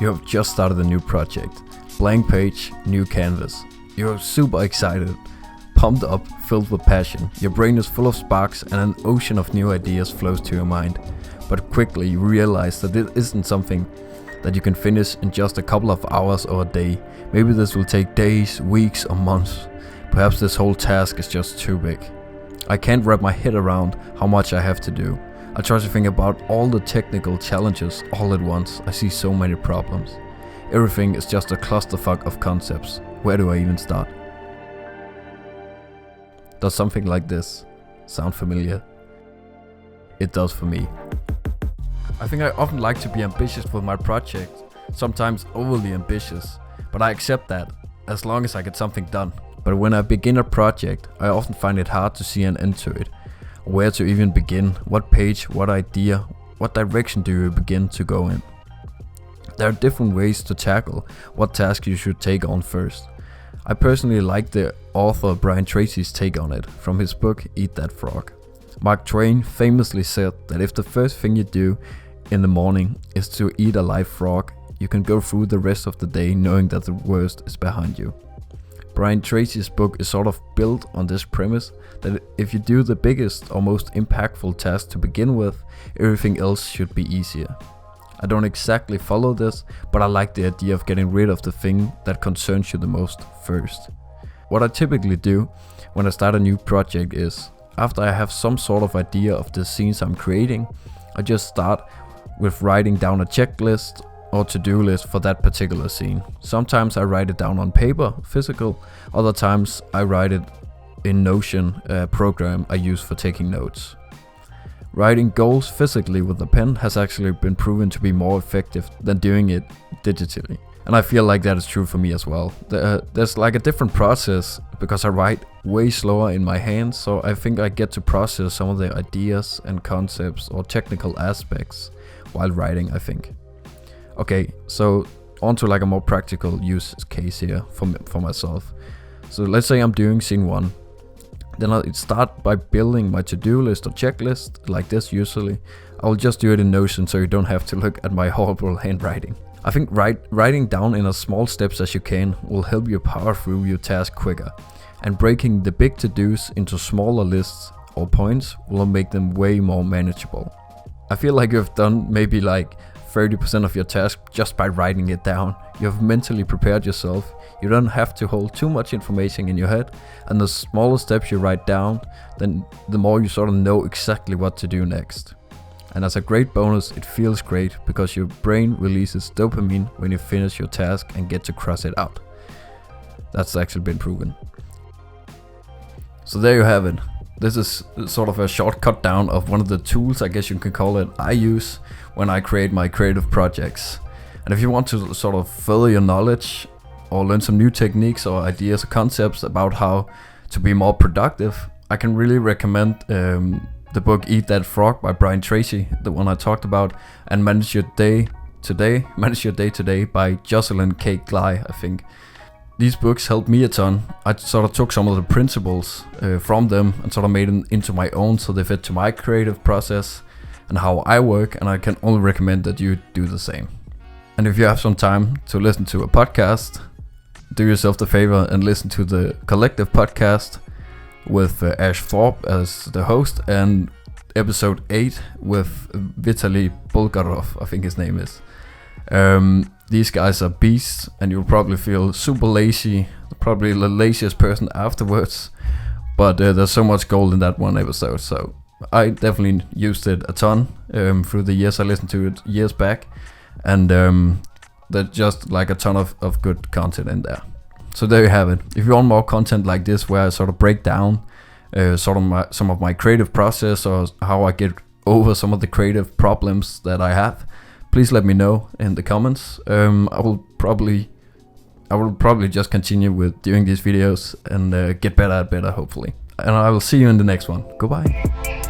You have just started a new project. Blank page, new canvas. You're super excited, pumped up, filled with passion. Your brain is full of sparks and an ocean of new ideas flows to your mind. But quickly you realize that it isn't something that you can finish in just a couple of hours or a day. Maybe this will take days, weeks or months. Perhaps this whole task is just too big. I can't wrap my head around how much I have to do. I try to think about all the technical challenges all at once. I see so many problems. Everything is just a clusterfuck of concepts. Where do I even start? Does something like this sound familiar? It does for me. I think I often like to be ambitious with my project, sometimes overly ambitious, but I accept that as long as I get something done. But when I begin a project, I often find it hard to see an end to it. Where to even begin, what page, what idea, what direction do you begin to go in? There are different ways to tackle what task you should take on first. I personally like the author Brian Tracy's take on it from his book Eat That Frog. Mark Twain famously said that if the first thing you do in the morning is to eat a live frog, you can go through the rest of the day knowing that the worst is behind you. Brian Tracy's book is sort of built on this premise that if you do the biggest or most impactful task to begin with, everything else should be easier. I don't exactly follow this, but I like the idea of getting rid of the thing that concerns you the most first. What I typically do when I start a new project is, after I have some sort of idea of the scenes I'm creating, I just start with writing down a checklist or to-do list for that particular scene. Sometimes I write it down on paper, physical, other times I write it in Notion, a program I use for taking notes. Writing goals physically with a pen has actually been proven to be more effective than doing it digitally. And I feel like that is true for me as well. There's like a different process because I write way slower in my hands, so I think I get to process some of the ideas and concepts or technical aspects while writing, I think. Okay, so on to like a more practical use case here for myself. So let's say I'm doing scene 1. Then I'll start by building my to-do list or checklist like this usually. I'll just do it in Notion so you don't have to look at my horrible handwriting. I think writing down in as small steps as you can will help you power through your task quicker. And breaking the big to-dos into smaller lists or points will make them way more manageable. I feel like you've done maybe like 30% of your task just by writing it down. You have mentally prepared yourself. You don't have to hold too much information in your head, and the smaller steps you write down, then the more you sort of know exactly what to do next. And as a great bonus, it feels great because your brain releases dopamine when you finish your task and get to cross it out. That's actually been proven. So there you have it. This is sort of a shortcut down of one of the tools, I guess you can call it, I use when I create my creative projects. And if you want to sort of further your knowledge or learn some new techniques or ideas or concepts about how to be more productive, I can really recommend the book Eat That Frog by Brian Tracy, the one I talked about, and Manage Your Day Today by Jocelyn K Glei, I think. These books helped me a ton. I sort of took some of the principles from them and sort of made them into my own so they fit to my creative process and how I work, and I can only recommend that you do the same. And if you have some time to listen to a podcast, do yourself the favor and listen to the Collective podcast with Ash Thorpe as the host and episode 8 with Vitaly Bulgarov, I think his name is. These guys are beasts, and you'll probably feel super lazy, probably the laziest person afterwards, but there's so much gold in that one episode, so I definitely used it a ton through the years. I listened to it years back, and there's just like a ton of good content in there. So there you have it. If you want more content like this where I sort of break down some of my creative process or how I get over some of the creative problems that I have, please let me know in the comments. I will probably just continue with doing these videos and get better hopefully. And I will see you in the next one. Goodbye.